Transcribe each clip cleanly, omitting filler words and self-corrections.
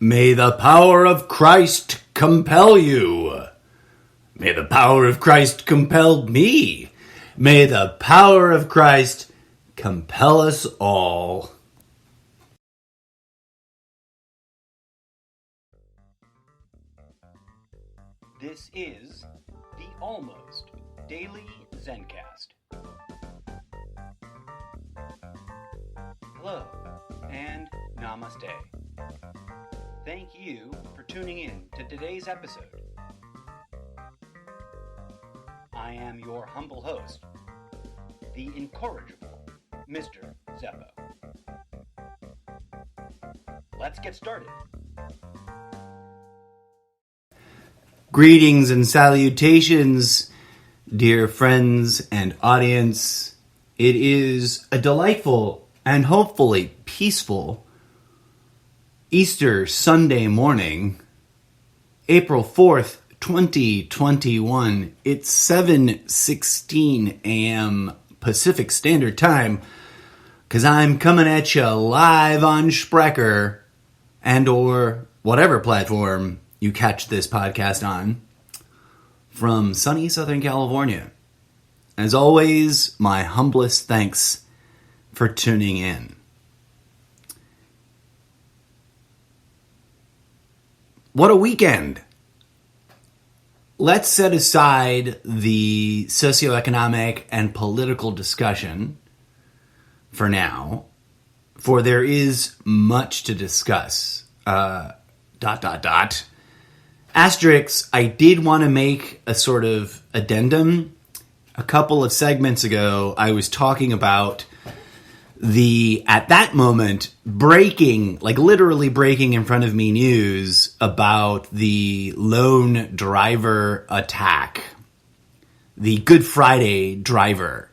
May the power of Christ compel you. May the power of Christ compel me. May the power of Christ compel us all. This is the Almost Daily Zencast. Hello, and namaste. Thank you for tuning in to today's episode. I am your humble host, the incorrigible Mr. Zeppo. Let's get started. Greetings and salutations, dear friends and audience. It is a delightful and hopefully peaceful Easter Sunday morning, April 4th, 2021. It's 7:16 a.m. Pacific Standard Time, because I'm coming at you live on Spreaker and or whatever platform you catch this podcast on from sunny Southern California. As always, my humblest thanks for tuning in. What a weekend! Let's set aside the socioeconomic and political discussion for now, for there is much to discuss. Asterix, I did want to make a sort of addendum. A couple of segments ago, I was talking about at that moment, breaking, like literally breaking in front of me news about the lone driver attack. The Good Friday driver.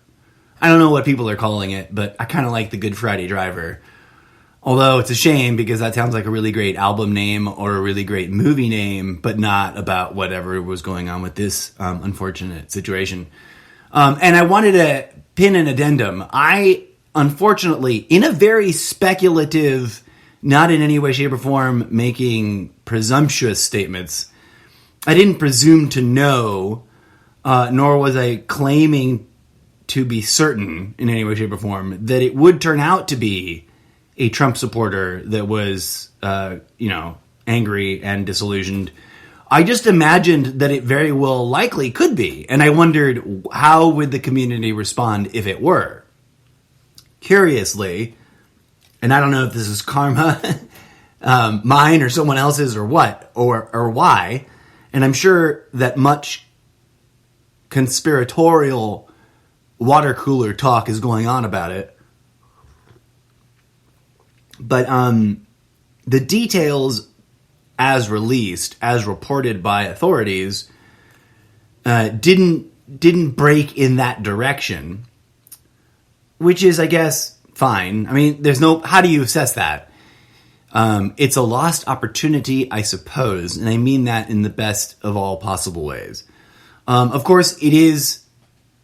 I don't know what people are calling it, but I kind of like the Good Friday driver. Although it's a shame because that sounds like a really great album name or a really great movie name, but not about whatever was going on with this unfortunate situation. And I wanted to pin an addendum. I, unfortunately, in a very speculative, not in any way, shape, or form making presumptuous statements, I didn't presume to know, nor was I claiming to be certain in any way, shape, or form that it would turn out to be a Trump supporter that was, angry and disillusioned. I just imagined that it very well likely could be. And I wondered, how would the community respond if it were? Curiously, and I don't know if this is karma, mine or someone else's or what, or why, and I'm sure that much conspiratorial water cooler talk is going on about it. But the details as released, as reported by authorities, didn't break in that direction, which is, I guess, fine. I mean, how do you assess that? It's a lost opportunity, I suppose, and I mean that in the best of all possible ways. Of course, it is,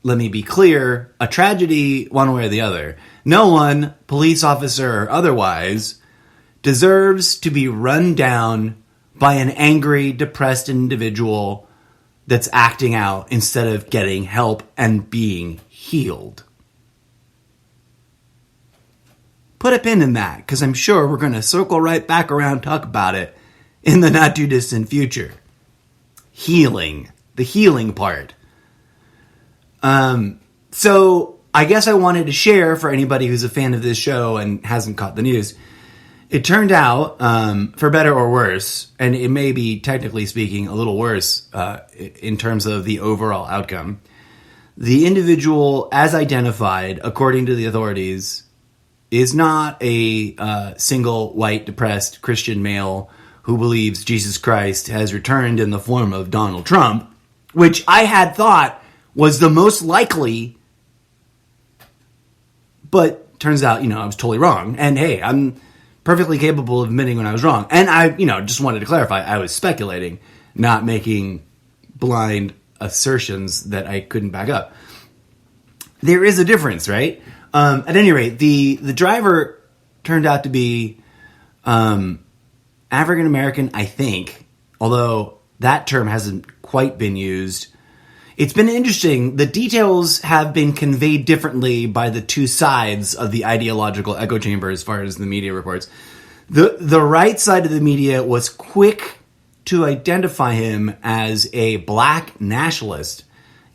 let me be clear, a tragedy one way or the other. No one, police officer or otherwise, deserves to be run down by an angry, depressed individual that's acting out instead of getting help and being healed. Put a pin in that, because I'm sure we're going to circle right back around and talk about it in the not too distant future. Healing. The healing part. So I guess I wanted to share for anybody who's a fan of this show and hasn't caught the news. It turned out, for better or worse, and it may be technically speaking a little worse in terms of the overall outcome, the individual as identified, according to the authorities, is not a single white depressed Christian male who believes Jesus Christ has returned in the form of Donald Trump, which I had thought was the most likely, but turns out, I was totally wrong. And hey, I'm perfectly capable of admitting when I was wrong. And I, just wanted to clarify, I was speculating, not making blind assertions that I couldn't back up. There is a difference, right? At any rate, the driver turned out to be, as African American, I think, although that term hasn't quite been used. It's been interesting. The details have been conveyed differently by the two sides of the ideological echo chamber as far as the media reports. The right side of the media was quick to identify him as a black nationalist,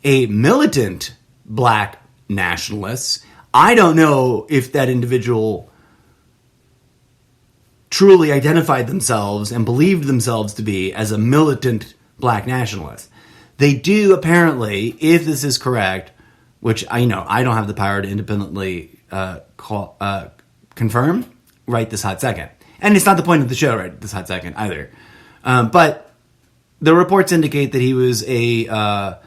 a militant black nationalist. I don't know if that individual truly identified themselves and believed themselves to be as a militant black nationalist. They do apparently, if this is correct, which I don't have the power to independently confirm right this hot second. And it's not the point of the show right this hot second either. But the reports indicate that he was a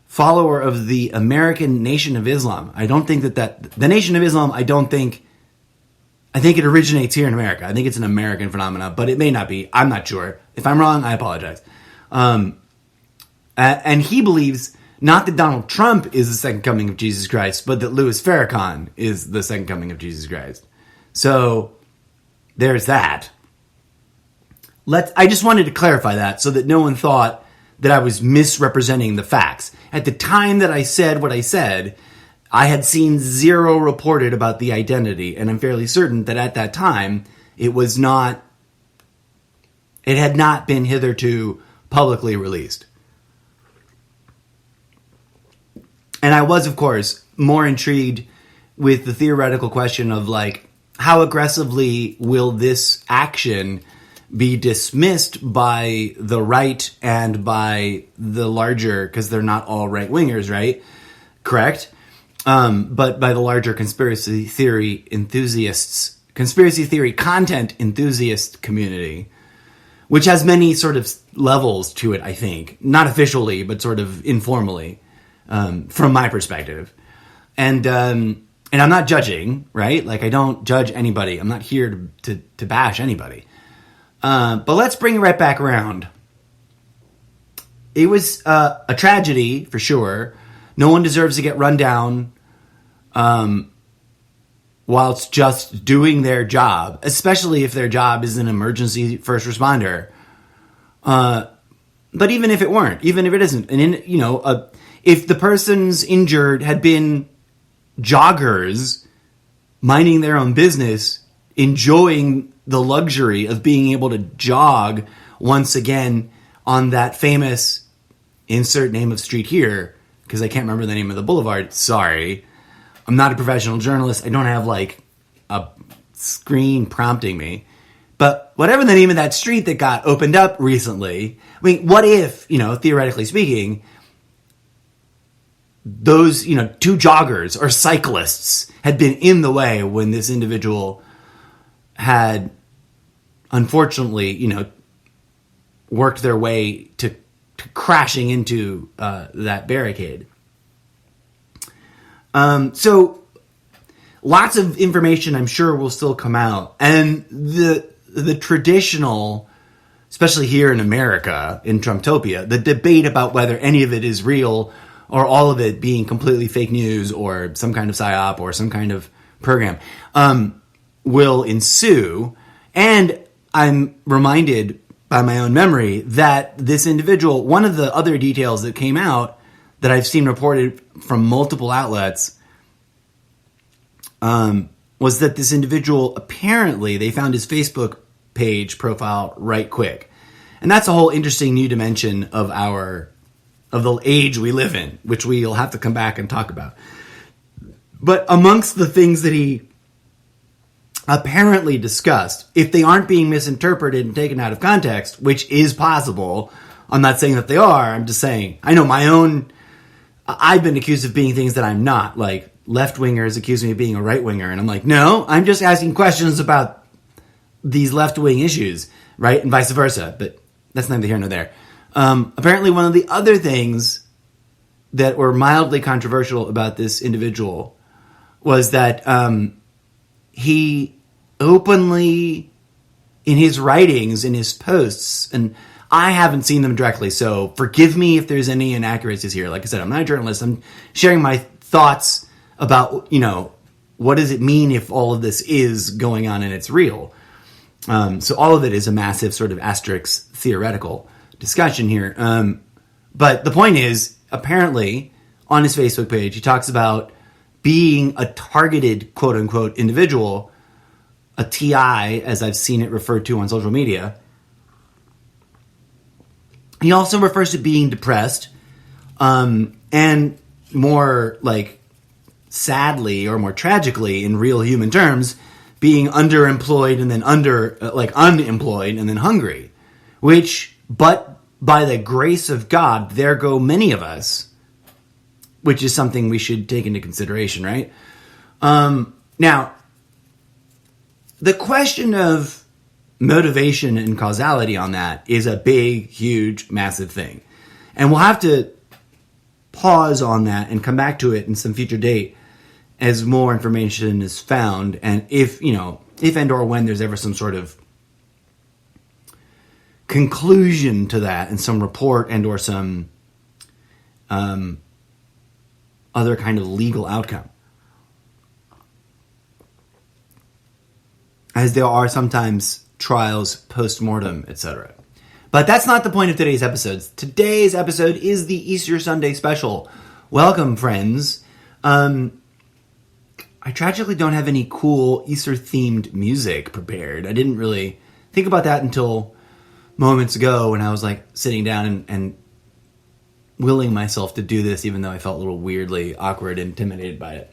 follower of the American Nation of Islam. I don't think that the Nation of Islam, I think it originates here in America. I think it's an American phenomenon, but it may not be. I'm not sure. If I'm wrong, I apologize. And he believes not that Donald Trump is the second coming of Jesus Christ, but that Louis Farrakhan is the second coming of Jesus Christ. So there's that. I just wanted to clarify that so that no one thought that I was misrepresenting the facts. At the time that I said what I said, I had seen zero reported about the identity, and I'm fairly certain that at that time it had not been hitherto publicly released. And I was, of course, more intrigued with the theoretical question of, like, how aggressively will this action be dismissed by the right and by the larger, because they're not all right-wingers, right? Correct? But by the larger conspiracy theory content enthusiast community, which has many sort of levels to it, I think. Not officially, but sort of informally. From my perspective. And I'm not judging, right? Like, I don't judge anybody. I'm not here to bash anybody. But let's bring it right back around. It was a tragedy, for sure. No one deserves to get run down whilst just doing their job, especially if their job is an emergency first responder. But even if it weren't, even if it isn't, and if the person's injured had been joggers minding their own business, enjoying the luxury of being able to jog once again on that famous insert name of street here, because I can't remember the name of the boulevard. Sorry. I'm not a professional journalist. I don't have like a screen prompting me. But whatever the name of that street that got opened up recently, I mean, what if, theoretically speaking, those, two joggers or cyclists had been in the way when this individual had, unfortunately, worked their way to crashing into that barricade. So lots of information, I'm sure, will still come out. And the traditional, especially here in America, in Trumptopia, the debate about whether any of it is real or all of it being completely fake news or some kind of psyop or some kind of program, will ensue. And I'm reminded by my own memory that this individual, one of the other details that came out that I've seen reported from multiple outlets, was that this individual, apparently, they found his Facebook page profile right quick. And that's a whole interesting new dimension of the age we live in, which we'll have to come back and talk about. But amongst the things that he apparently discussed, if they aren't being misinterpreted and taken out of context, which is possible, I'm not saying that they are, I'm just saying, I know I've been accused of being things that I'm not, like left-wingers accuse me of being a right-winger, and I'm like, no, I'm just asking questions about these left-wing issues, right, and vice versa, but that's neither here nor there. Apparently one of the other things that were mildly controversial about this individual was that he openly, in his writings, in his posts, and I haven't seen them directly, so forgive me if there's any inaccuracies here. Like I said, I'm not a journalist. I'm sharing my thoughts about, what does it mean if all of this is going on and it's real. So all of it is a massive sort of asterisk theoretical discussion here. But the point is, apparently, on his Facebook page, he talks about being a targeted, quote-unquote, individual, a TI, as I've seen it referred to on social media. He also refers to being depressed, and more, like, sadly or more tragically, in real human terms, being underemployed and then unemployed and then hungry. Which, but by the grace of God, there go many of us, which is something we should take into consideration, right? Now, the question of motivation and causality on that is a big, huge, massive thing. And we'll have to pause on that and come back to it in some future date as more information is found, and if and or when there's ever some sort of conclusion to that and some report and or some other kind of legal outcome. As there are sometimes trials post-mortem, etc. But that's not the point of today's episode. Today's episode is the Easter Sunday special. Welcome, friends. I tragically don't have any cool Easter-themed music prepared. I didn't really think about that until moments ago when I was like sitting down and willing myself to do this, even though I felt a little weirdly awkward and intimidated by it.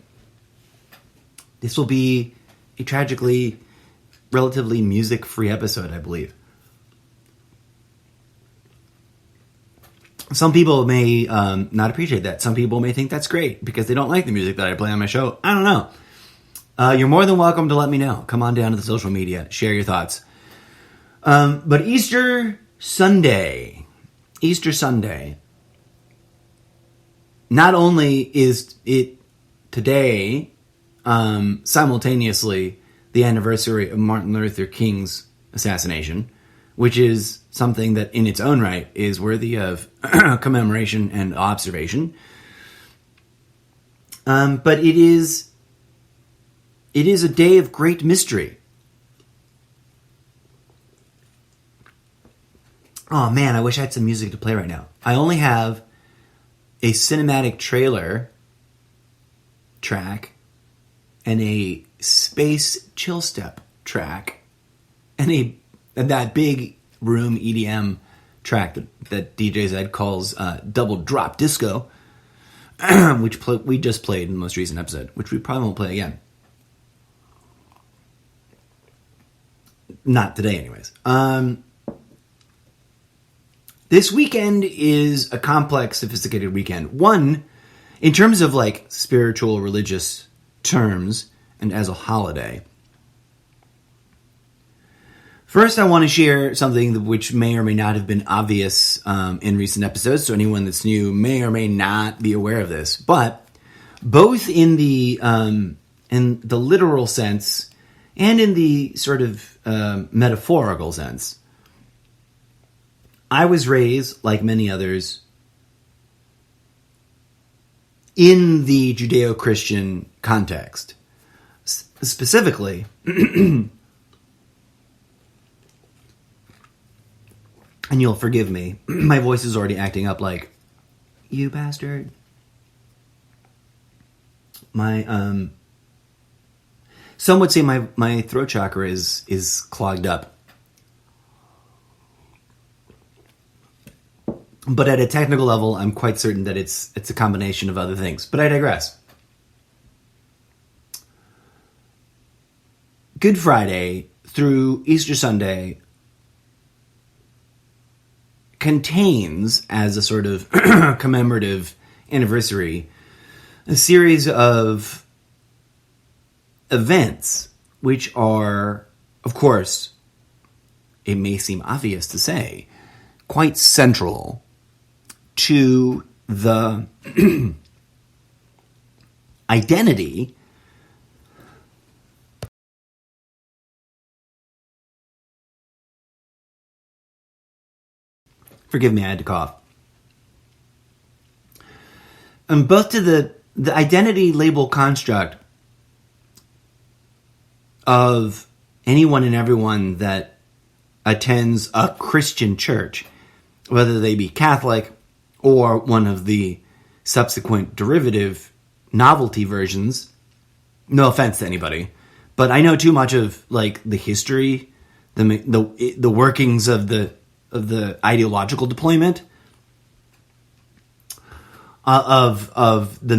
This will be a tragically relatively music-free episode, I believe. Some people may not appreciate that. Some people may think that's great because they don't like the music that I play on my show. I don't know. You're more than welcome to let me know. Come on down to the social media. Share your thoughts. But Easter Sunday, not only is it today simultaneously the anniversary of Martin Luther King's assassination, which is something that in its own right is worthy of commemoration and observation. But it is a day of great mystery. Oh man, I wish I had some music to play right now. I only have a cinematic trailer track and a space chill step track and that big room EDM track that DJ Zed calls double drop disco, which we just played in the most recent episode, which we probably won't play again. Not today, anyways. This weekend is a complex, sophisticated weekend. One, in terms of like spiritual, religious terms, and as a holiday. First, I want to share something which may or may not have been obvious in recent episodes, so anyone that's new may or may not be aware of this. But both in the literal sense and in the sort of metaphorical sense, I was raised, like many others, in the Judeo-Christian context. Specifically, and you'll forgive me, my voice is already acting up like, you bastard. Some would say my throat chakra is clogged up. But at a technical level, I'm quite certain that it's a combination of other things. But I digress. Good Friday through Easter Sunday contains, as a sort of commemorative anniversary, a series of events which are, of course, it may seem obvious to say, quite central to the identity forgive me, I had to cough. Both to the identity label construct of anyone and everyone that attends a Christian church, whether they be Catholic or one of the subsequent derivative novelty versions. No offense to anybody, but I know too much of like the history, the workings of the ideological deployment of the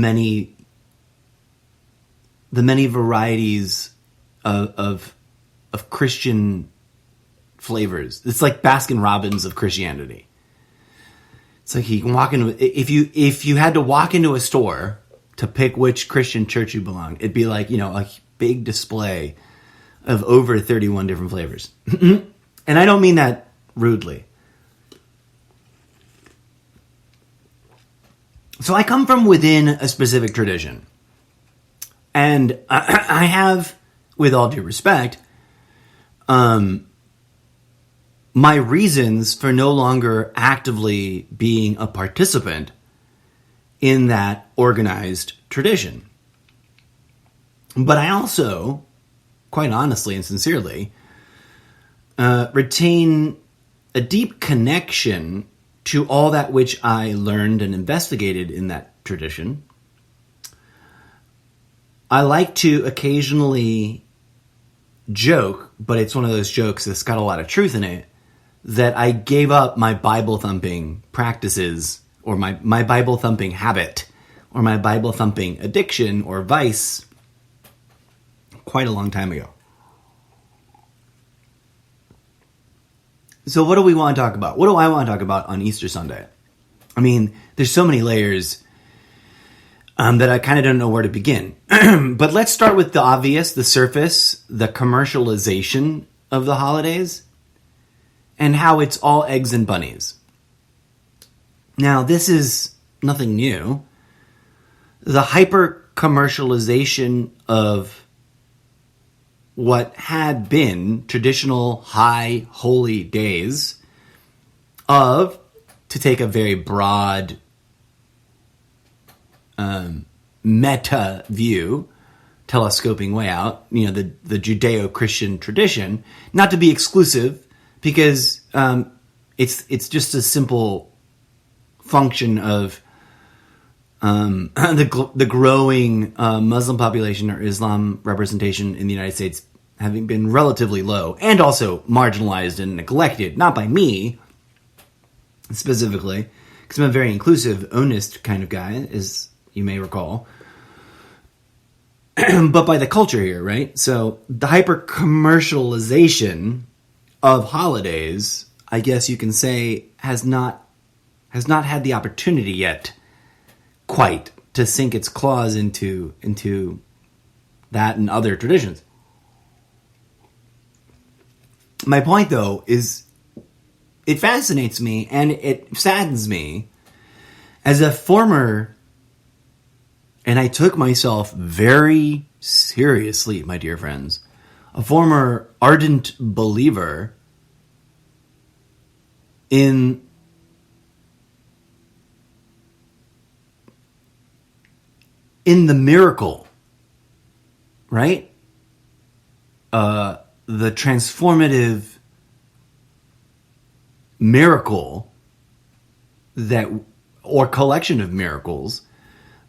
many varieties of Christian flavors. It's like Baskin Robbins of Christianity. It's like you can walk into, if you had to walk into a store to pick which Christian church you belong, it'd be like, a big display of over 31 different flavors. And I don't mean that rudely. So I come from within a specific tradition. And I have, with all due respect, my reasons for no longer actively being a participant in that organized tradition. But I also, quite honestly and sincerely, retain a deep connection to all that which I learned and investigated in that tradition. I like to occasionally joke, but it's one of those jokes that's got a lot of truth in it, that I gave up my Bible-thumping practices, or my Bible-thumping habit, or my Bible-thumping addiction or vice quite a long time ago. So what do we want to talk about? What do I want to talk about on Easter Sunday? I mean, there's so many layers that I kind of don't know where to begin. But let's start with the obvious, the surface, the commercialization of the holidays, and how it's all eggs and bunnies. Now, this is nothing new. The hyper-commercialization of what had been traditional high holy days of, to take a very broad meta view, telescoping way out, the Judeo-Christian tradition, not to be exclusive, because it's just a simple function of the growing Muslim population or Islam representation in the United States having been relatively low and also marginalized and neglected, not by me specifically, because I'm a very inclusive, onist kind of guy, as you may recall, but by the culture here, right? So the hyper-commercialization of holidays, I guess you can say, has not had the opportunity yet quite to sink its claws into that and other traditions. My point, though, is it fascinates me and it saddens me as a former, and I took myself very seriously, my dear friends, a former ardent believer in the miracle, right? The transformative miracle that, or collection of miracles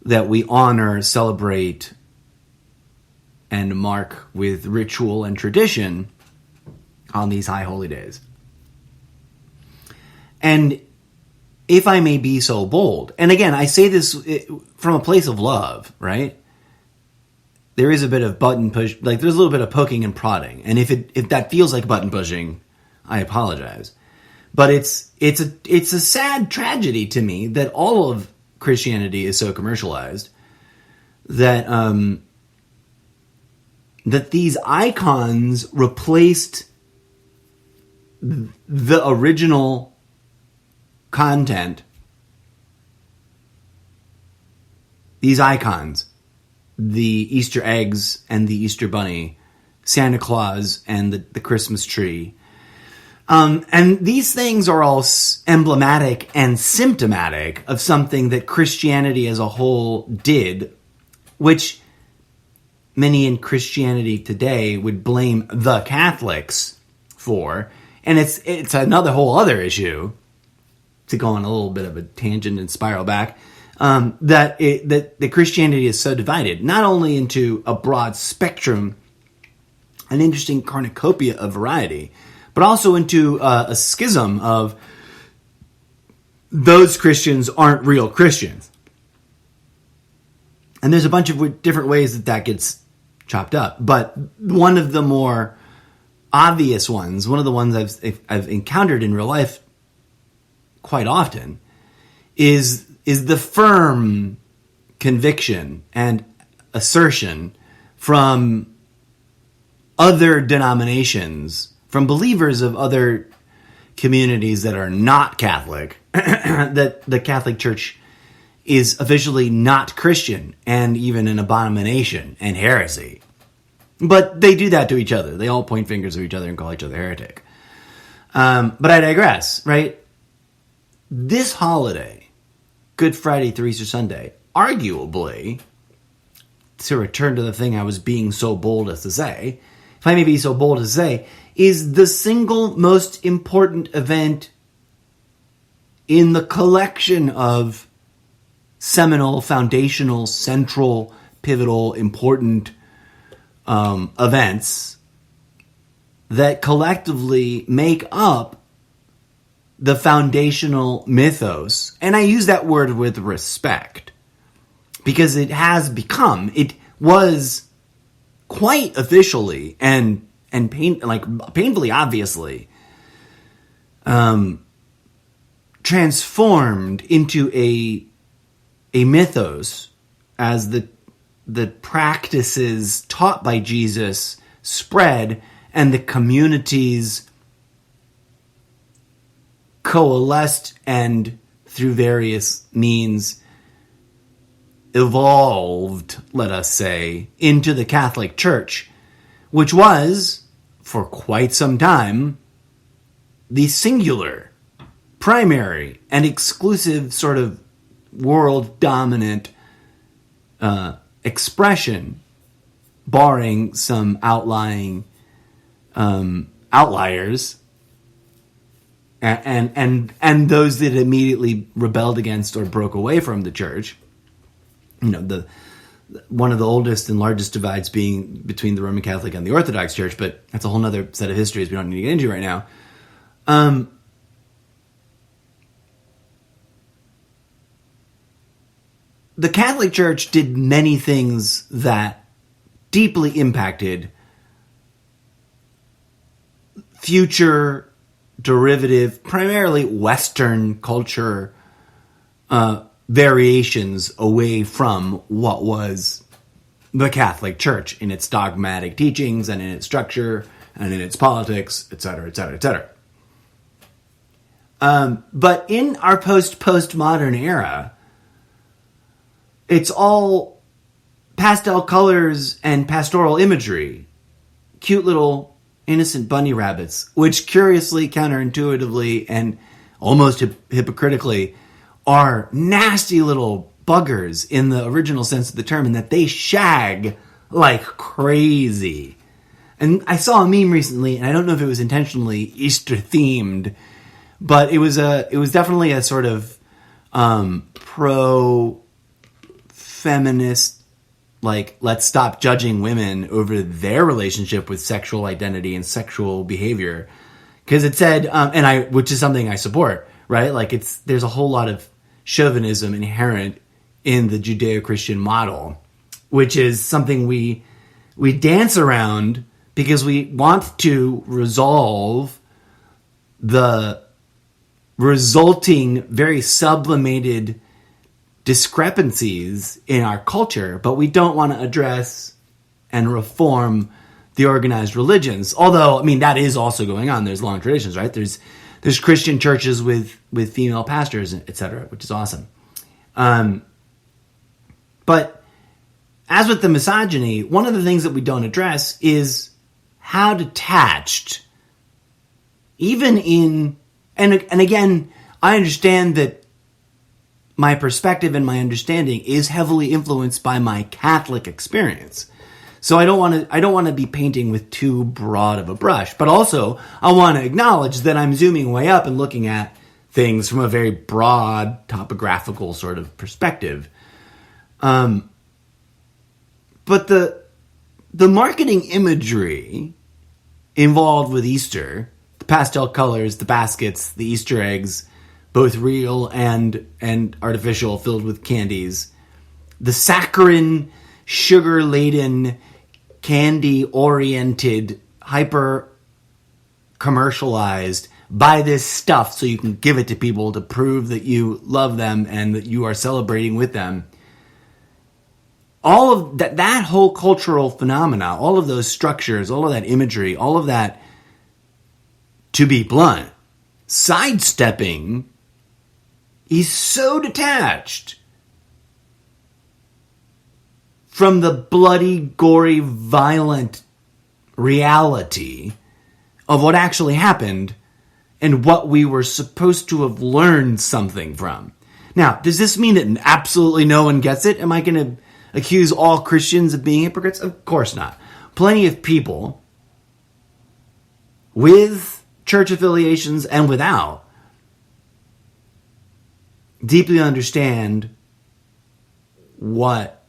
that we honor, celebrate, and mark with ritual and tradition on these high holy days. And if I may be so bold, and again, I say this from a place of love, right? There is a bit of button push, like there's a little bit of poking and prodding. And if that feels like button pushing, I apologize. But it's a sad tragedy to me that all of Christianity is so commercialized that that these icons replaced the original content. These icons, the Easter eggs and the Easter bunny, Santa Claus and the Christmas tree. And these things are all emblematic and symptomatic of something that Christianity as a whole did, which many in Christianity today would blame the Catholics for, and it's another whole other issue, to go on a little bit of a tangent and spiral back, that Christianity is so divided, not only into a broad spectrum, an interesting cornucopia of variety, but also into a schism of those Christians aren't real Christians. And there's a bunch of different ways that gets chopped up. But one of the more obvious ones, one of the ones I've encountered in real life quite often, is the firm conviction and assertion from other denominations, from believers of other communities that are not Catholic, that the Catholic Church is officially not Christian and even an abomination and heresy. But they do that to each other. They all point fingers at each other and call each other heretic. But I digress, right? This holiday, Good Friday through Easter Sunday, arguably, to return to the thing I was being so bold as to say, if I may be so bold as to say, is the single most important event in the collection of seminal, foundational, central, pivotal, important events that collectively make up the foundational mythos. And I use that word with respect, because it was quite officially and painfully obviously transformed into a mythos as the practices taught by Jesus spread and the communities coalesced and through various means evolved, let us say, into the Catholic Church, which was, for quite some time, the singular, primary, and exclusive sort of world-dominant expression, barring some outlying outliers, and those that immediately rebelled against or broke away from the church. You know, one of the oldest and largest divides being between the Roman Catholic and the Orthodox Church, but that's a whole other set of histories we don't need to get into right now. The Catholic Church did many things that deeply impacted future derivative, primarily Western culture variations away from what was the Catholic Church in its dogmatic teachings and in its structure and in its politics, etc., etc., etc. But in our postmodern era, it's all pastel colors and pastoral imagery, cute little innocent bunny rabbits, which curiously, counterintuitively, and almost hypocritically are nasty little buggers in the original sense of the term, in that they shag like crazy. And I saw a meme recently, and I don't know if it was intentionally Easter themed, but it was definitely a sort of pro-feminist, like, let's stop judging women over their relationship with sexual identity and sexual behavior. Because it said, which is something I support, right? Like, there's a whole lot of chauvinism inherent in the Judeo-Christian model, which is something we dance around because we want to resolve the resulting, very sublimated discrepancies in our culture, but we don't want to address and reform the organized religions. Although, I mean, that is also going on. There's long traditions, right? There's Christian churches with female pastors, etc., which is awesome. But as with the misogyny, one of the things that we don't address is how detached, even in, and again, I understand that my perspective and my understanding is heavily influenced by my Catholic experience. So I don't want to be painting with too broad of a brush, but also I want to acknowledge that I'm zooming way up and looking at things from a very broad topographical sort of perspective. But the marketing imagery involved with Easter, the pastel colors, the baskets, the Easter eggs, both real and artificial, filled with candies, the saccharine, sugar-laden, candy-oriented, hyper-commercialized, buy this stuff so you can give it to people to prove that you love them and that you are celebrating with them. All of that whole cultural phenomena, all of those structures, all of that imagery, all of that, to be blunt, sidestepping is so detached from the bloody, gory, violent reality of what actually happened and what we were supposed to have learned something from. Now, does this mean that absolutely no one gets it? Am I going to accuse all Christians of being hypocrites? Of course not. Plenty of people with church affiliations and without deeply understand what,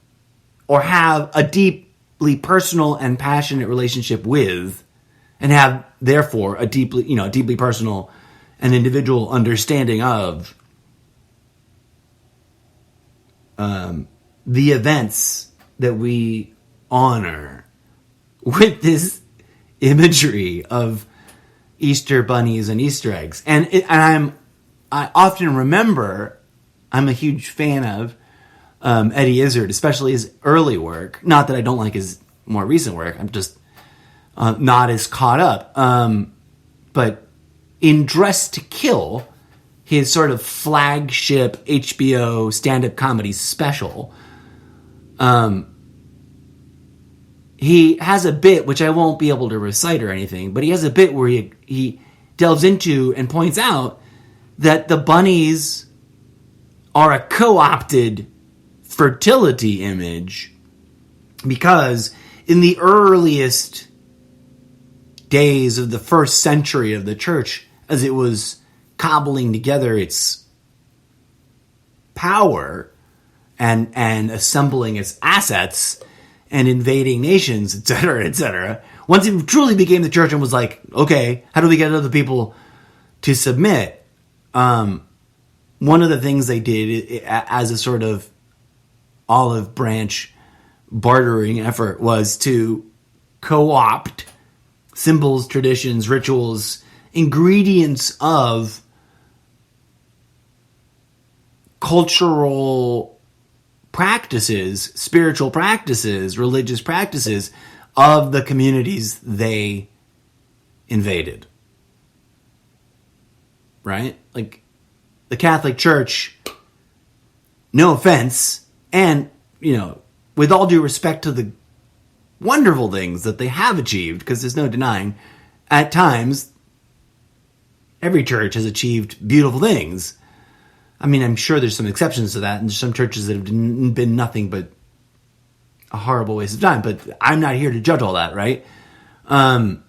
or have a deeply personal and passionate relationship with, and have therefore a deeply personal and individual understanding of the events that we honor with this imagery of Easter bunnies and Easter eggs. I often remember, I'm a huge fan of Eddie Izzard, especially his early work. Not that I don't like his more recent work. I'm just not as caught up. But in Dressed to Kill, his sort of flagship HBO stand-up comedy special, he has a bit, which I won't be able to recite or anything, but he has a bit where he delves into and points out that the bunnies are a co-opted fertility image because in the earliest days of the first century of the church, as it was cobbling together its power and assembling its assets and invading nations, etc., once it truly became the church and was like, okay, how do we get other people to submit? One of the things they did as a sort of olive branch bartering effort was to co-opt symbols, traditions, rituals, ingredients of cultural practices, spiritual practices, religious practices of the communities they invaded. Right? Like, the Catholic Church, no offense, and, with all due respect to the wonderful things that they have achieved, because there's no denying, at times, every church has achieved beautiful things. I mean, I'm sure there's some exceptions to that, and there's some churches that have been nothing but a horrible waste of time, but I'm not here to judge all that, right? In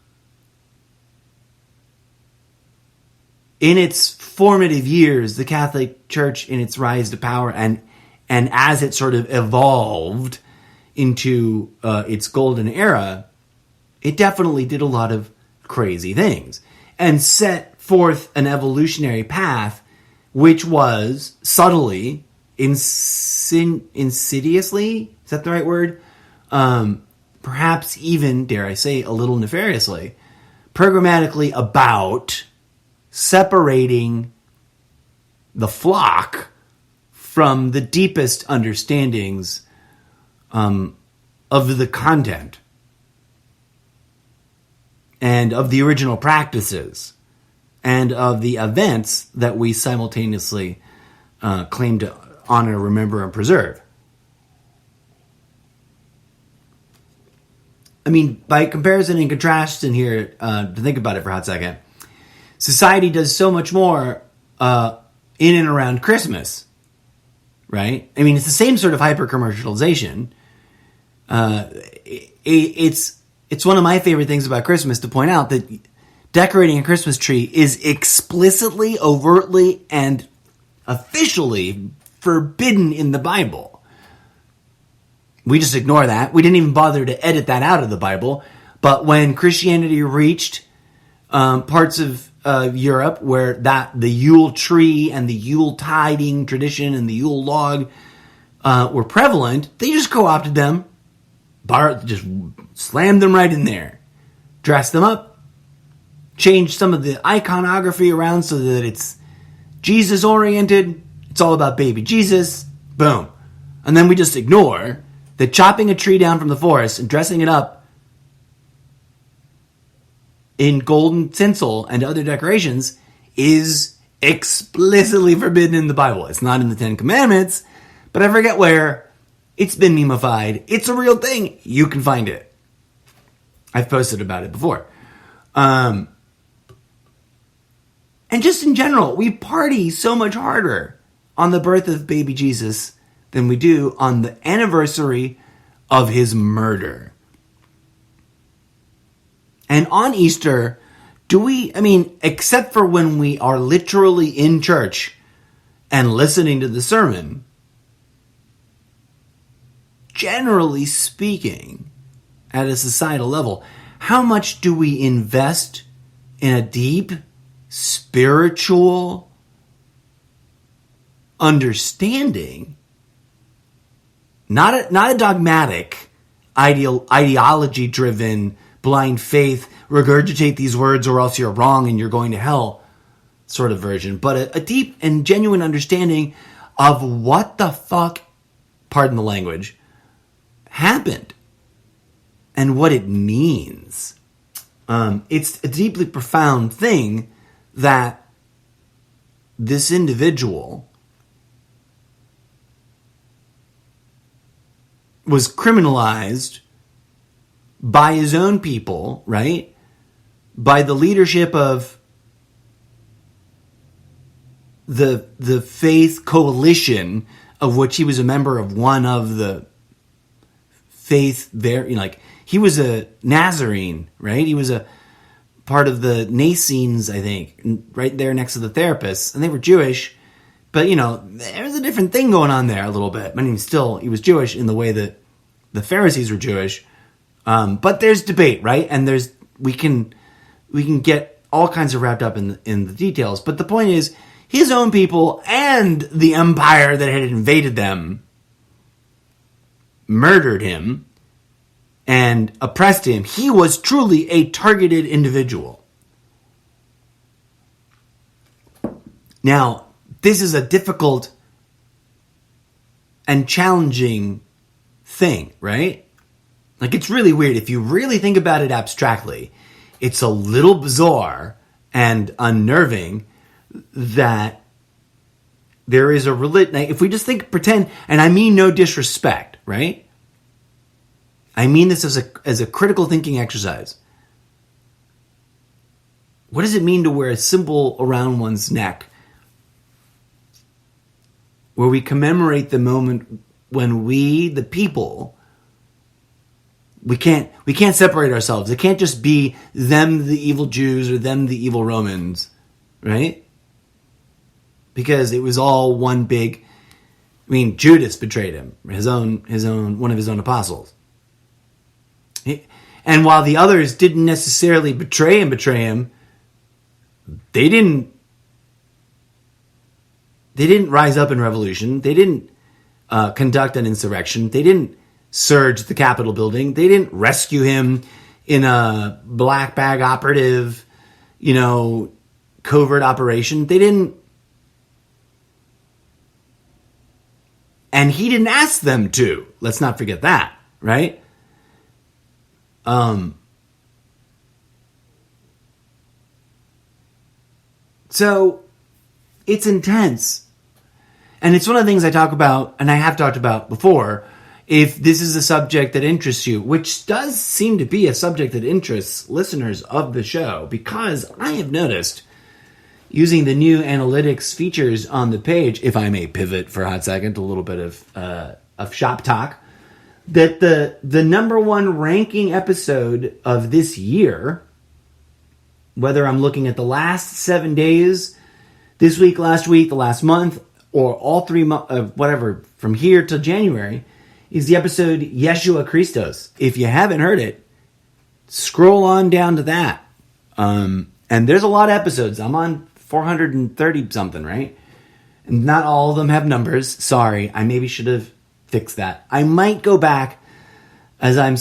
its formative years, the Catholic Church, in its rise to power, and as it sort of evolved into its golden era, it definitely did a lot of crazy things and set forth an evolutionary path which was subtly, insidiously, is that the right word? Perhaps even, dare I say, a little nefariously, programmatically about separating the flock from the deepest understandings of the content and of the original practices and of the events that we simultaneously claim to honor, remember, and preserve. I mean, by comparison and contrast in here, to think about it for a hot second, society does so much more in and around Christmas, right? I mean, it's the same sort of hyper-commercialization. It's one of my favorite things about Christmas to point out that decorating a Christmas tree is explicitly, overtly, and officially forbidden in the Bible. We just ignore that. We didn't even bother to edit that out of the Bible. But when Christianity reached parts of Europe where the Yule tree and the Yule tiding tradition and the Yule log were prevalent, they just co-opted them, just slammed them right in there, dressed them up, changed some of the iconography around so that it's Jesus-oriented. It's all about baby Jesus. Boom. And then we just ignore that chopping a tree down from the forest and dressing it up in golden tinsel and other decorations is explicitly forbidden in the Bible. It's not in the Ten Commandments, but I forget where. It's been memeified. It's a real thing. You can find it. I've posted about it before. And just in general, we party so much harder on the birth of baby Jesus than we do on the anniversary of his murder. And on Easter, except for when we are literally in church and listening to the sermon, generally speaking, at a societal level, how much do we invest in a deep spiritual understanding, not a dogmatic, ideology-driven, blind faith, regurgitate these words or else you're wrong and you're going to hell sort of version, but a deep and genuine understanding of what the fuck, pardon the language, happened and what it means. It's a deeply profound thing that this individual was criminalized by his own people, right? By the leadership of the faith coalition of which he was a member of, one of the faith there, he was a Nazarene, right? He was a part of the Nacenes, I think, right there next to the therapists, and they were Jewish, but there was a different thing going on there a little bit. Still, he was Jewish in the way that the Pharisees were Jewish, but there's debate, right? And we can get all kinds of wrapped up in the details, but the point is, his own people and the empire that had invaded them murdered him and oppressed him. He was truly a targeted individual. Now, this is a difficult and challenging thing, right? It's really weird. If you really think about it abstractly, it's a little bizarre and unnerving that there is a religion. If we just pretend, and I mean no disrespect, right? I mean this as a critical thinking exercise. What does it mean to wear a symbol around one's neck where we commemorate the moment when we, the people, we can't separate ourselves. It can't just be them, the evil Jews, or them, the evil Romans, right? Because it was all one big. Judas betrayed him, one of his own apostles. And while the others didn't necessarily betray him, they didn't rise up in revolution. They didn't conduct an insurrection. They didn't surge the Capitol building. They didn't rescue him in a black bag operative, covert operation. They didn't. And he didn't ask them to. Let's not forget that, right? So it's intense. And it's one of the things I talk about, and I have talked about before, if this is a subject that interests you, which does seem to be a subject that interests listeners of the show, because I have noticed, using the new analytics features on the page, if I may pivot for a hot second, a little bit of shop talk, that the number one ranking episode of this year, whether I'm looking at the last 7 days, this week, last week, the last month, or all 3 months, whatever, from here till January, is the episode Yeshua Christos. If you haven't heard it, scroll on down to that. And there's a lot of episodes. I'm on 430 something, right? And not all of them have numbers. Sorry, I maybe should have fixed that. I might go back as I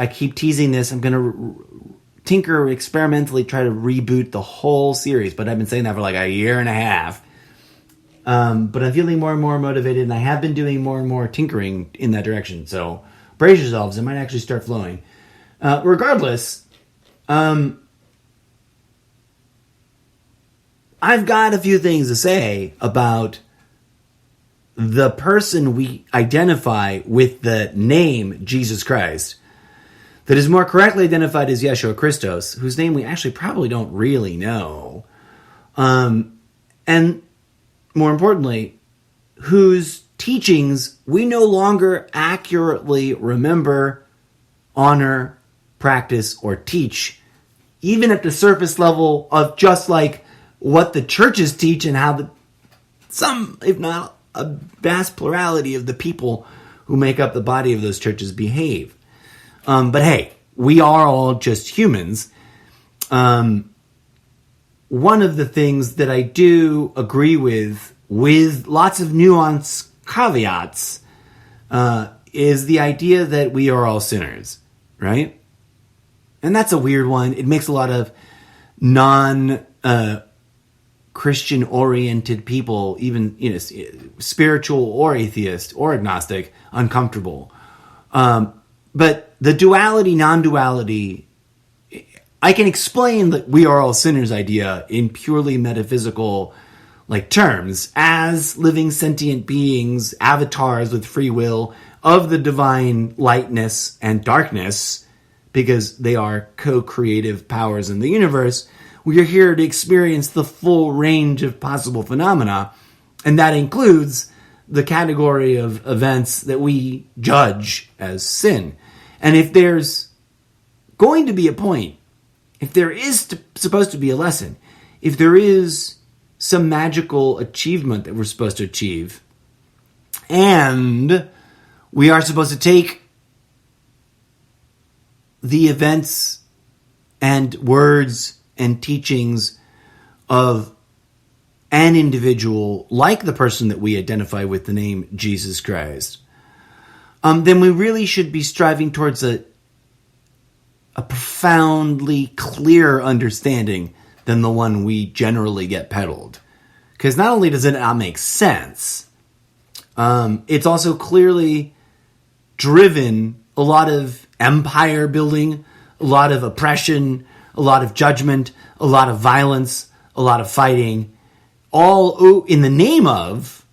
keep teasing this. I'm going to tinker, experimentally try to reboot the whole series. But I've been saying that for like a year and a half. But I'm feeling more and more motivated, and I have been doing more and more tinkering in that direction. So brace yourselves, it might actually start flowing. Regardless, I've got a few things to say about the person we identify with the name Jesus Christ that is more correctly identified as Yeshua Christos, whose name we actually probably don't really know. And more importantly, whose teachings we no longer accurately remember, honor, practice, or teach, even at the surface level of just like what the churches teach and how some, if not a vast plurality of the people who make up the body of those churches behave. But hey, we are all just humans. One of the things that I do agree with lots of nuanced caveats, is the idea that we are all sinners, right? And that's a weird one. It makes a lot of Christian-oriented people, even spiritual or atheist or agnostic, uncomfortable. But the duality, non-duality, I can explain that we are all sinners idea in purely metaphysical terms as living sentient beings, avatars with free will of the divine lightness and darkness, because they are co-creative powers in the universe. We are here to experience the full range of possible phenomena, and that includes the category of events that we judge as sin. And if there's going to be a point, if there is supposed to be a lesson, if there is some magical achievement that we're supposed to achieve, and we are supposed to take the events and words and teachings of an individual, like the person that we identify with the name Jesus Christ, then we really should be striving towards a profoundly clear understanding than the one we generally get peddled. Because not only does it not make sense, it's also clearly driven a lot of empire building, a lot of oppression, a lot of judgment, a lot of violence, a lot of fighting, all in the name of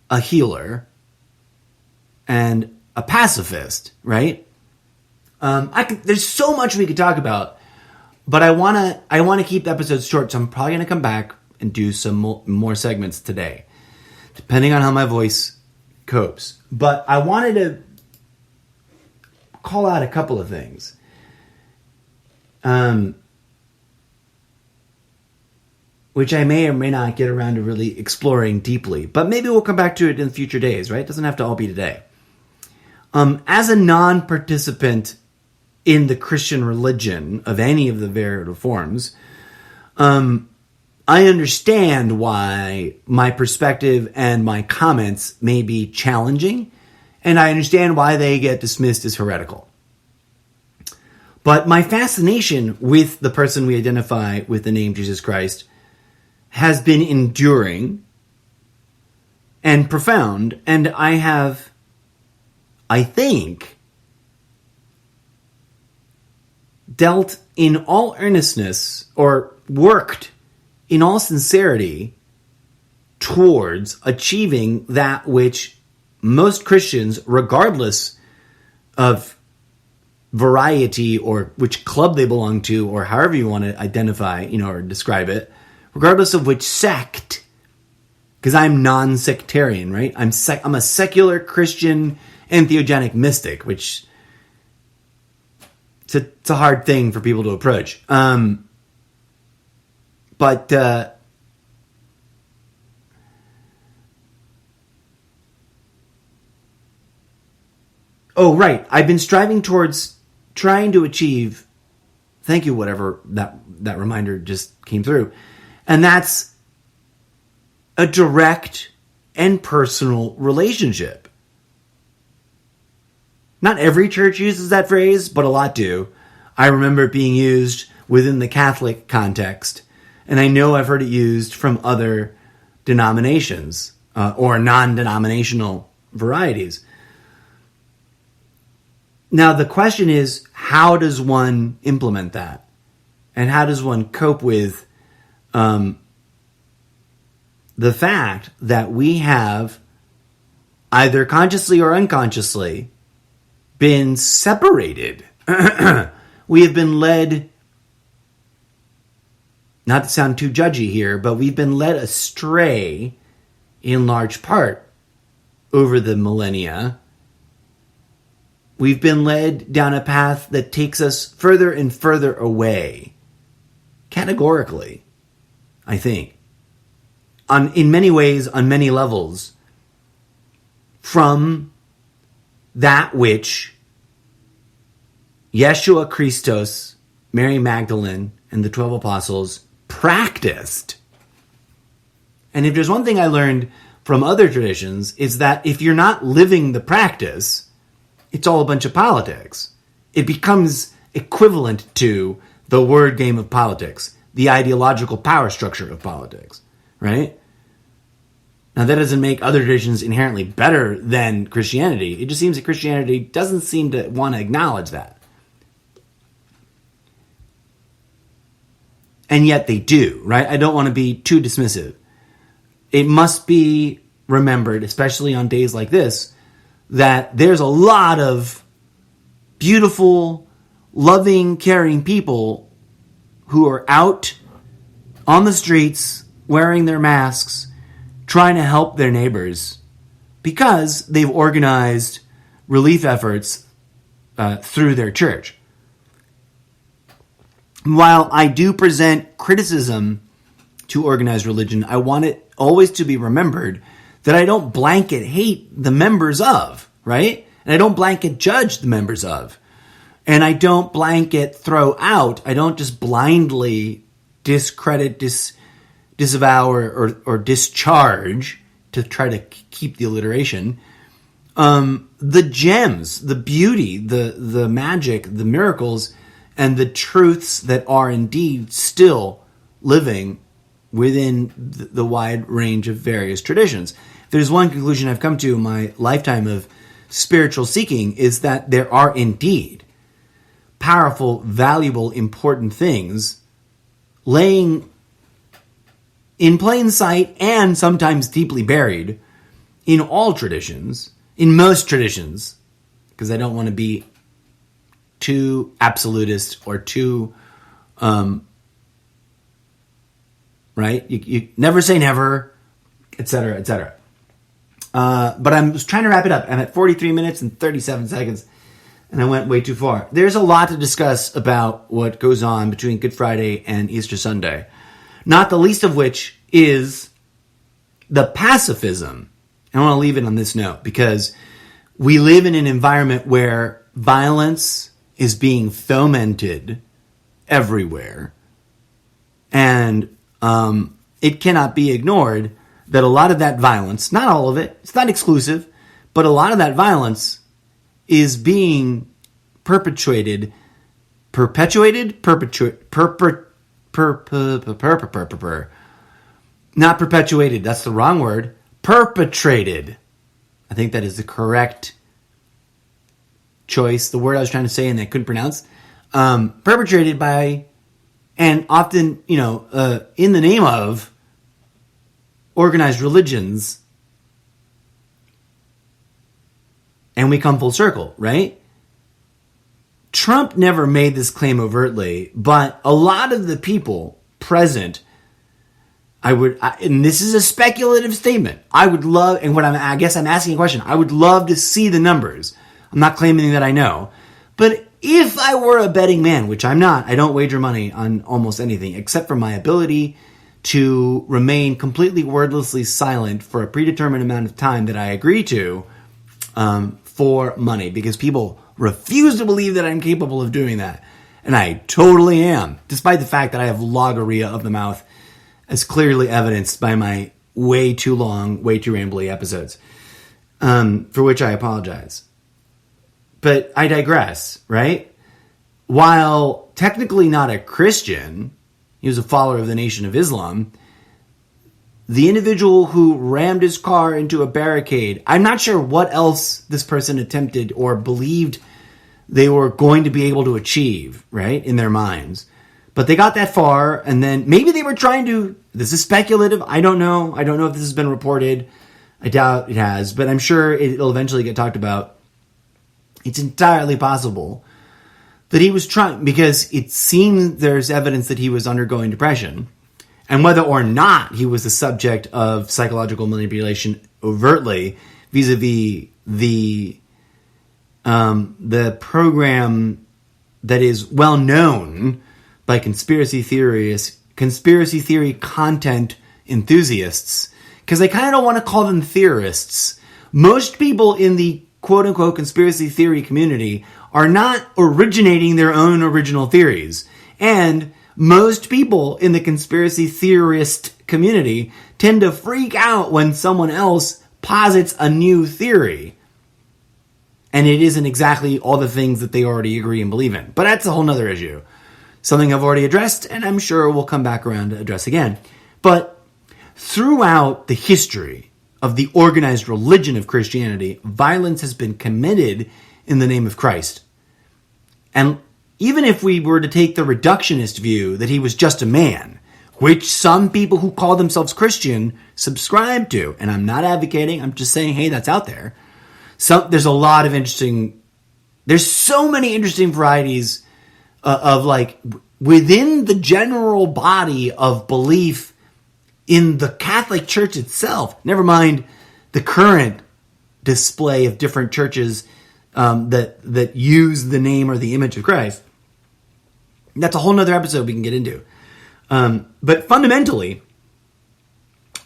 a healer and a pacifist, right? There's so much we could talk about, but I want to keep the episodes short, so I'm probably going to come back and do some more segments today, depending on how my voice copes. But I wanted to call out a couple of things. Which I may or may not get around to really exploring deeply. But maybe we'll come back to it in future days, right? It doesn't have to all be today. As a non-participant in the Christian religion of any of the various forms, I understand why my perspective and my comments may be challenging, and I understand why they get dismissed as heretical. But my fascination with the person we identify with the name Jesus Christ has been enduring and profound, and I have, I think, dealt in all earnestness, or worked in all sincerity, towards achieving that which most Christians, regardless of variety or which club they belong to, or however you want to identify, or describe it, regardless of which sect, because I'm non-sectarian, right? I'm a secular Christian entheogenic mystic, which it's a hard thing for people to approach. Oh, right. I've been striving towards trying to achieve, thank you, whatever that reminder just came through. And that's a direct and personal relationship. Not every church uses that phrase, but a lot do. I remember it being used within the Catholic context, and I know I've heard it used from other denominations or non-denominational varieties. Now, the question is, how does one implement that? And how does one cope with the fact that we have, either consciously or unconsciously, been separated? We have been led, not to sound too judgy here, but we've been led astray in large part over the millennia. We've been led down a path that takes us further and further away, categorically, I think, in many ways, on many levels, from that which Yeshua Christos, Mary Magdalene, and the 12 apostles practiced. And if there's one thing I learned from other traditions, is that if you're not living the practice, it's all a bunch of politics. It becomes equivalent to the word game of politics, the ideological power structure of politics, right? Now, that doesn't make other traditions inherently better than Christianity. It just seems that Christianity doesn't seem to want to acknowledge that. And yet they do, right? I don't want to be too dismissive. It must be remembered, especially on days like this, that there's a lot of beautiful, loving, caring people who are out on the streets wearing their masks, trying to help their neighbors because they've organized relief efforts through their church. While I do present criticism to organized religion, I want it always to be remembered that I don't blanket hate the members of, right? And I don't blanket judge the members of. And I don't blanket throw out. I don't just blindly discredit, disavow, or discharge, to try to keep the alliteration, the gems, the beauty, the magic, the miracles, and the truths that are indeed still living within the wide range of various traditions. If there's one conclusion I've come to in my lifetime of spiritual seeking, is that there are indeed powerful, valuable, important things laying in plain sight and sometimes deeply buried in all traditions, in most traditions, because I don't want to be too absolutist or too, right? You never say never, etc., etc. But I'm just trying to wrap it up. I'm at 43 minutes and 37 seconds, and I went way too far. There's a lot to discuss about what goes on between Good Friday and Easter Sunday, not the least of which is the pacifism. I want to leave it on this note, because we live in an environment where violence is being fomented everywhere. And it cannot be ignored that a lot of that violence, not all of it, it's not exclusive, but a lot of that violence is being perpetuated, not perpetuated, that's the wrong word, perpetrated. I think that is the correct choice, the word I was trying to say and I couldn't pronounce, perpetrated by, and often, in the name of, organized religions. And we come full circle, right? Trump never made this claim overtly, but a lot of the people present and this is a speculative statement. I would love, and I guess I'm asking a question. I would love to see the numbers. I'm not claiming that I know, but if I were a betting man, which I'm not, I don't wager money on almost anything except for my ability to remain completely wordlessly silent for a predetermined amount of time that I agree to, for money, because people refuse to believe that I'm capable of doing that. And I totally am, despite the fact that I have logorrhea of the mouth, as clearly evidenced by my way too long, way too rambly episodes, for which I apologize. But I digress, right? While technically not a Christian, he was a follower of the Nation of Islam, the individual who rammed his car into a barricade, I'm not sure what else this person attempted or believed they were going to be able to achieve, right, in their minds. But they got that far, and then maybe they were trying to, this is speculative, I don't know if this has been reported, I doubt it has, but I'm sure it'll eventually get talked about. It's entirely possible that he was trying, because it seems there's evidence that he was undergoing depression, and whether or not he was the subject of psychological manipulation overtly vis-a-vis the program that is well known by conspiracy theory content enthusiasts, because I kind of don't want to call them theorists. Most people in the quote-unquote conspiracy theory community are not originating their own original theories. And most people in the conspiracy theorist community tend to freak out when someone else posits a new theory. And it isn't exactly all the things that they already agree and believe in. But that's a whole nother issue. Something I've already addressed, and I'm sure we'll come back around to address again. But throughout the history of the organized religion of Christianity, violence has been committed in the name of Christ. And even if we were to take the reductionist view that he was just a man, which some people who call themselves Christian subscribe to, and I'm not advocating, I'm just saying, hey, that's out there. So there's a lot of there's so many interesting varieties of like within the general body of belief in the Catholic Church itself, never mind the current display of different churches that use the name or the image of Christ. That's a whole nother episode we can get into. But fundamentally,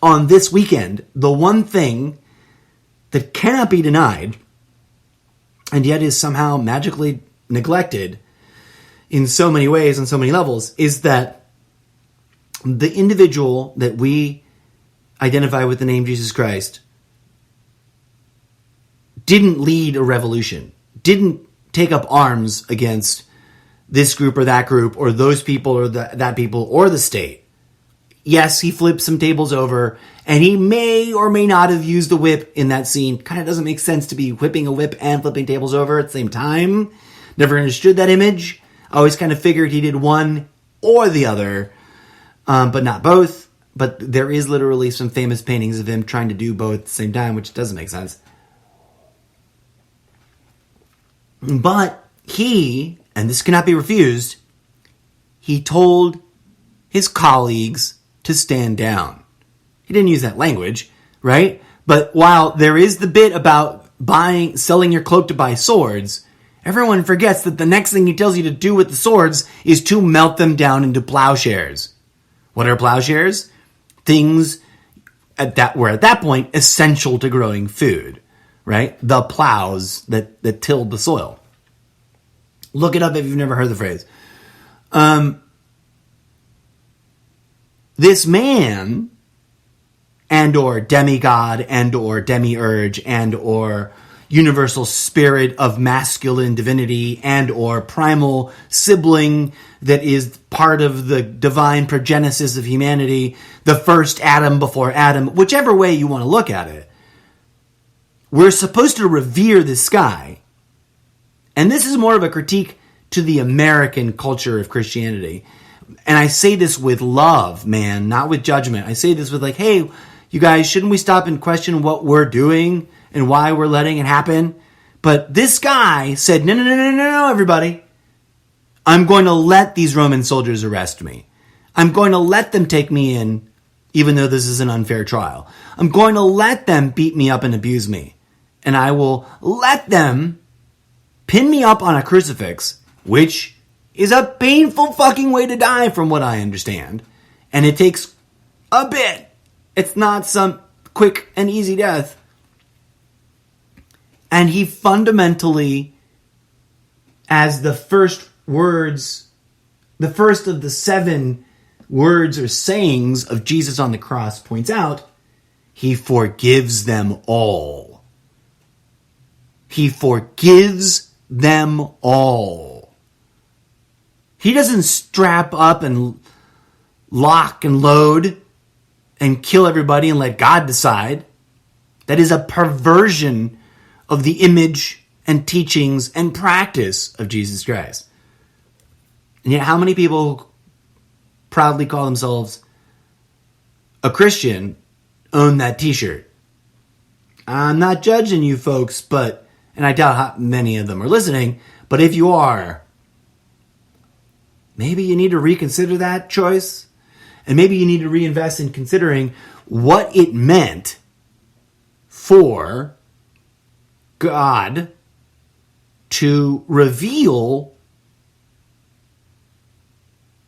on this weekend, the one thing that cannot be denied, and yet is somehow magically neglected in so many ways, on so many levels, is that the individual that we identify with the name Jesus Christ didn't lead a revolution, didn't take up arms against this group or that group or those people or that people or the state. Yes, he flipped some tables over, and he may or may not have used the whip in that scene. Kind of doesn't make sense to be whipping a whip and flipping tables over at the same time. Never understood that image. I always kind of figured he did one or the other, but not both. But there is literally some famous paintings of him trying to do both at the same time, which doesn't make sense. But he, and this cannot be refused, he told his colleagues to stand down. He didn't use that language, right? But while there is the bit about selling your cloak to buy swords, everyone forgets that the next thing he tells you to do with the swords is to melt them down into plowshares. What are plowshares? Things were at that point essential to growing food, right? The plows that tilled the soil. Look it up if you've never heard the phrase. This man, and or demigod, and or demiurge, and or universal spirit of masculine divinity, and or primal sibling that is part of the divine progenesis of humanity, the first Adam before Adam, whichever way you want to look at it, we're supposed to revere this guy. And this is more of a critique to the American culture of Christianity. And I say this with love, man, not with judgment. I say this with like, hey, you guys, shouldn't we stop and question what we're doing and why we're letting it happen? But this guy said, no, everybody. I'm going to let these Roman soldiers arrest me. I'm going to let them take me in even though this is an unfair trial. I'm going to let them beat me up and abuse me. And I will let them pin me up on a crucifix, which is a painful fucking way to die from what I understand. And it takes a bit. It's not some quick and easy death. And he fundamentally, as the first words, the first of the 7 words or sayings of Jesus on the cross points out, he forgives them all. He forgives them all. He doesn't strap up and lock and load and kill everybody and let God decide. That is a perversion of the image and teachings and practice of Jesus Christ. And yet how many people proudly call themselves a Christian own that t-shirt? I'm not judging you folks, and I doubt how many of them are listening, but if you are, maybe you need to reconsider that choice, and maybe you need to reinvest in considering what it meant for God to reveal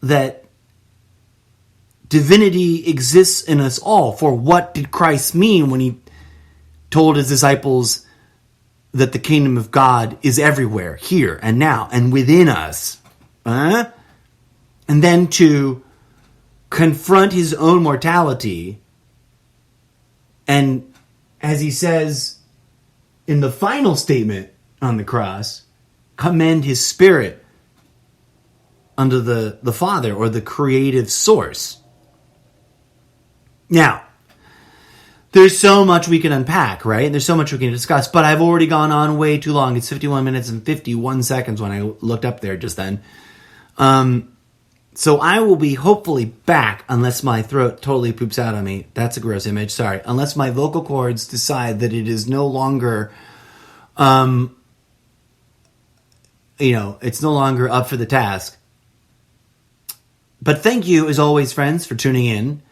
that divinity exists in us all. For what did Christ mean when he told his disciples that the kingdom of God is everywhere, here and now, and within us? And then to confront his own mortality, and as he says in the final statement on the cross, commend his spirit unto the Father, or the creative source. Now, there's so much we can unpack, right? There's so much we can discuss, but I've already gone on way too long. It's 51 minutes and 51 seconds when I looked up there just then. So I will be hopefully back, unless my throat totally poops out on me. That's a gross image, sorry. Unless my vocal cords decide that it is no longer, it's no longer up for the task. But thank you, as always, friends, for tuning in.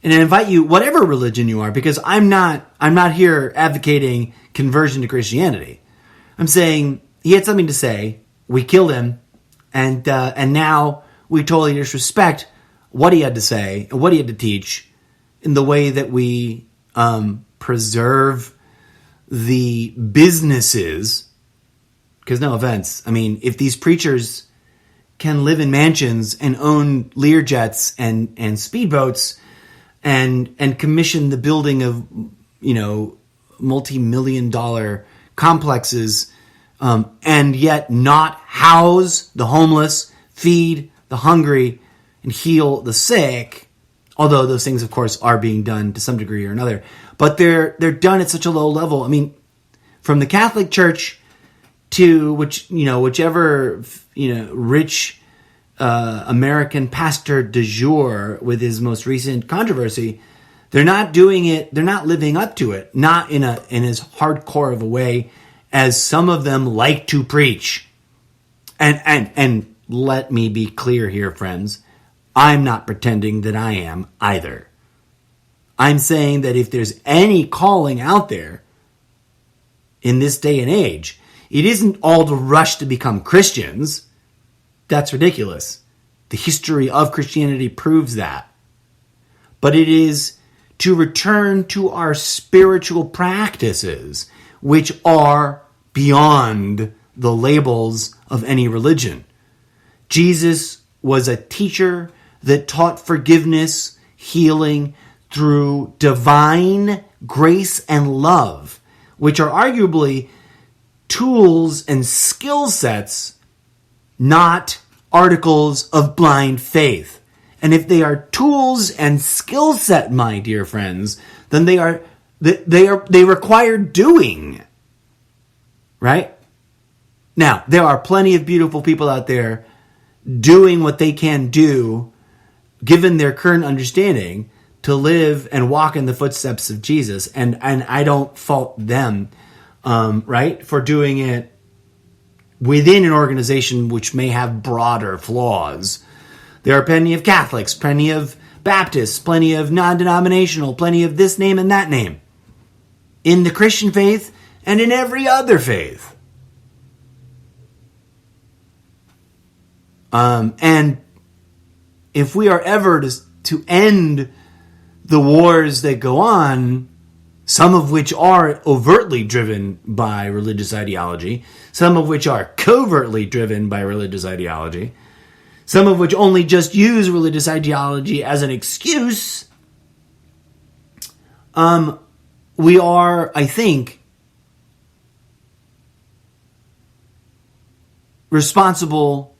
And I invite you, whatever religion you are, because I'm not here advocating conversion to Christianity. I'm saying he had something to say, we killed him, and now we totally disrespect what he had to say and what he had to teach in the way that we preserve the businesses. Because no offense, I mean, if these preachers can live in mansions and own Learjets and speedboats and commission the building of, multi-million-dollar complexes, and yet not house the homeless, feed the hungry, and heal the sick, although those things, of course, are being done to some degree or another, but they're done at such a low level. I mean, from the Catholic Church to whichever rich American pastor du jour with his most recent controversy, they're not doing it. They're not living up to it. Not in as hardcore of a way as some of them like to preach. And let me be clear here, friends. I'm not pretending that I am either. I'm saying that if there's any calling out there in this day and age, it isn't all to rush to become Christians. That's ridiculous. The history of Christianity proves that. But it is to return to our spiritual practices, which are beyond the labels of any religion. Jesus was a teacher that taught forgiveness, healing through divine grace and love, which are arguably tools and skill sets, not articles of blind faith. And if they are tools and skill set, my dear friends, then they require doing. Right? Now, there are plenty of beautiful people out there doing what they can do, given their current understanding, to live and walk in the footsteps of Jesus. And I don't fault them, right, for doing it within an organization which may have broader flaws There are plenty of Catholics, plenty of Baptists, plenty of non-denominational, plenty of this name and that name. In the Christian faith and in every other faith. And if we are ever to end the wars that go on, some of which are overtly driven by religious ideology, some of which are covertly driven by religious ideology, some of which only just use religious ideology as an excuse, we are, I think, responsible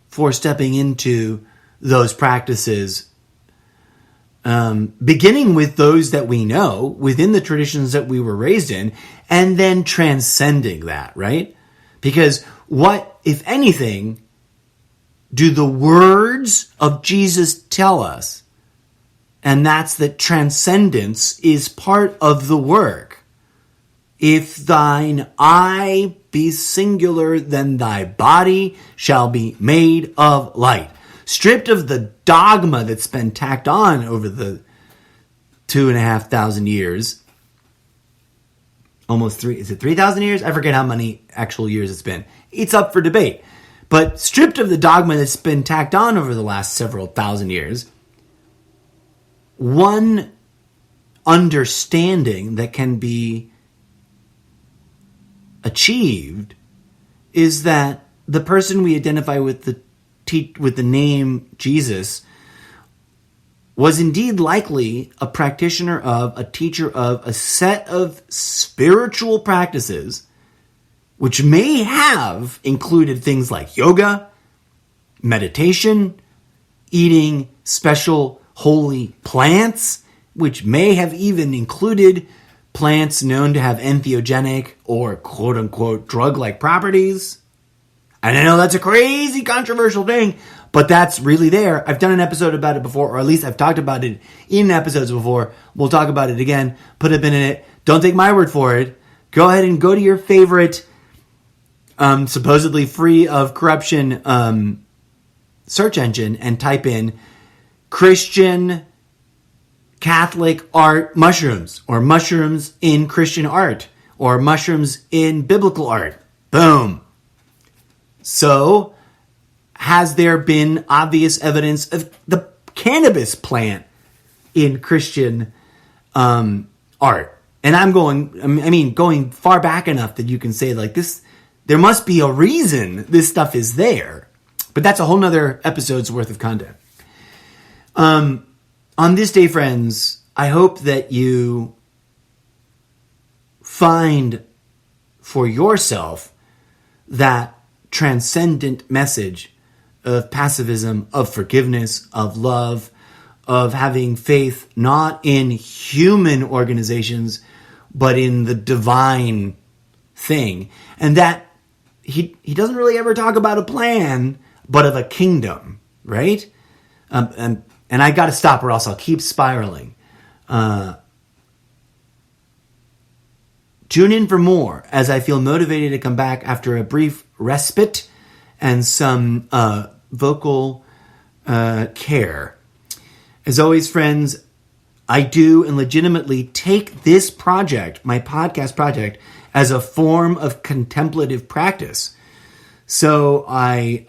for stepping into those practices, beginning with those that we know within the traditions that we were raised in, and then transcending that, right? Because what, if anything, do the words of Jesus tell us? And that's that transcendence is part of the work. If thine eye be singular, then thy body shall be made of light. Stripped of the dogma that's been tacked on over the 2,500 years. Almost is it 3,000 years? I forget how many actual years it's been. It's up for debate. But stripped of the dogma that's been tacked on over the last several thousand years, one understanding that can be achieved is that the person we identify with the name Jesus was indeed likely a practitioner of, a teacher of, a set of spiritual practices which may have included things like yoga, meditation, eating special holy plants, which may have even included plants known to have entheogenic or quote-unquote drug-like properties. And I know that's a crazy controversial thing, but that's really there. I've done an episode about it before, or at least I've talked about it in episodes before. We'll talk about it again. Put a pin in it. Don't take my word for it. Go ahead and go to your favorite supposedly free of corruption search engine and type in Christian Catholic art mushrooms, or mushrooms in Christian art, or mushrooms in biblical art. Boom. So, has there been obvious evidence of the cannabis plant in Christian art? And going far back enough that you can say like this, there must be a reason this stuff is there. But that's a whole nother episode's worth of content. On this day, friends, I hope that you find for yourself that transcendent message of pacifism, of forgiveness, of love, of having faith not in human organizations, but in the divine thing. And that he doesn't really ever talk about a plan, but of a kingdom, right? And I got to stop or else I'll keep spiraling. Tune in for more as I feel motivated to come back after a brief respite and some vocal care. As always, friends, I do and legitimately take this project, my podcast project, as a form of contemplative practice. So I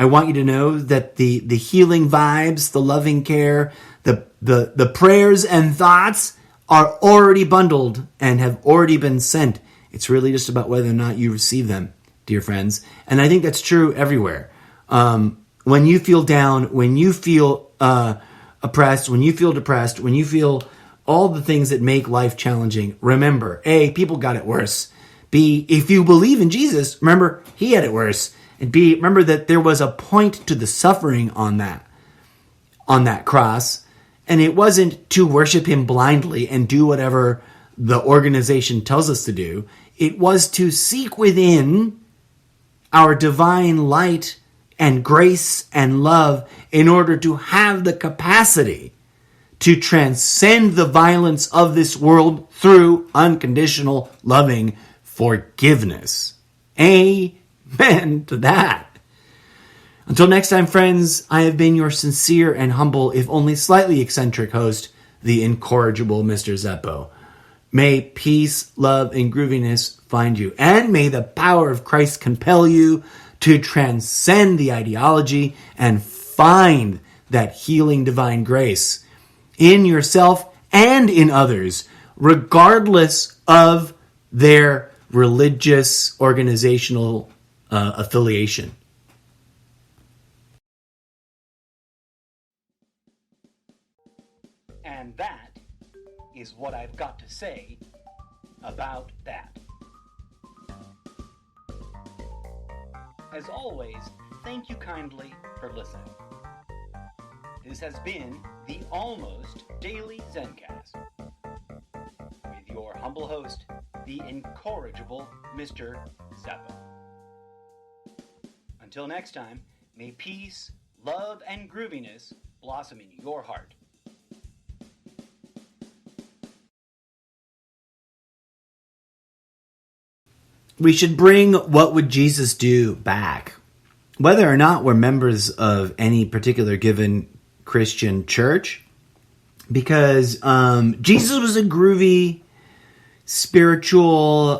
want you to know that the healing vibes, the loving care, the prayers and thoughts are already bundled and have already been sent. It's really just about whether or not you receive them, dear friends. And I think that's true everywhere. When you feel down, when you feel oppressed, when you feel depressed, when you feel all the things that make life challenging, remember, A, people got it worse. B, if you believe in Jesus, remember, he had it worse. And B, remember that there was a point to the suffering on that cross, and it wasn't to worship him blindly and do whatever the organization tells us to do. It was to seek within our divine light and grace and love in order to have the capacity to transcend the violence of this world through unconditional loving forgiveness. Amen to that. Until next time, friends, I have been your sincere and humble, if only slightly eccentric host, the incorrigible Mr. Zeppo. May peace, love, and grooviness find you, and may the power of Christ compel you to transcend the ideology and find that healing divine grace in yourself and in others, regardless of their religious organizational affiliation. And that is what I've got to say about that. As always, thank you kindly for listening. This has been the Almost Daily Zencast with your humble host, the incorrigible Mr. Zeppo. Until next time, may peace, love, and grooviness blossom in your heart. We should bring What Would Jesus Do back. Whether or not we're members of any particular given Christian church, because Jesus was a groovy, spiritual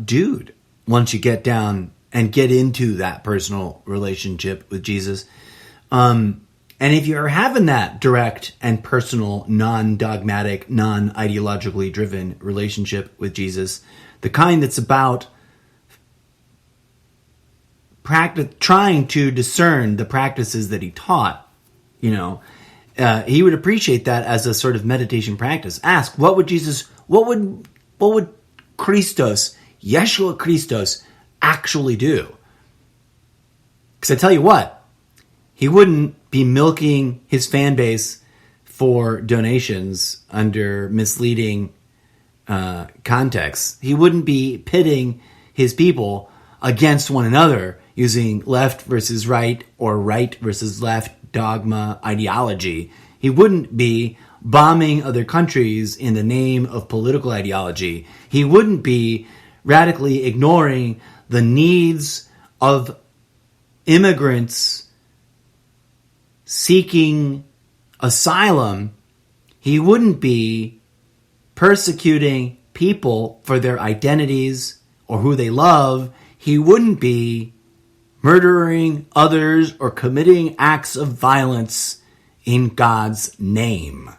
dude once you get down and get into that personal relationship with Jesus. And if you're having that direct and personal, non-dogmatic, non-ideologically driven relationship with Jesus, the kind that's about trying to discern the practices that he taught, he would appreciate that as a sort of meditation practice. Ask, what would Christos, Yeshua Christos, actually do? Because I tell you what, he wouldn't be milking his fan base for donations under misleading contexts. He wouldn't be pitting his people against one another using left versus right or right versus left dogma ideology. He wouldn't be bombing other countries in the name of political ideology. He wouldn't be radically ignoring the needs of immigrants seeking asylum. He wouldn't be persecuting people for their identities or who they love. He wouldn't be murdering others or committing acts of violence in God's name.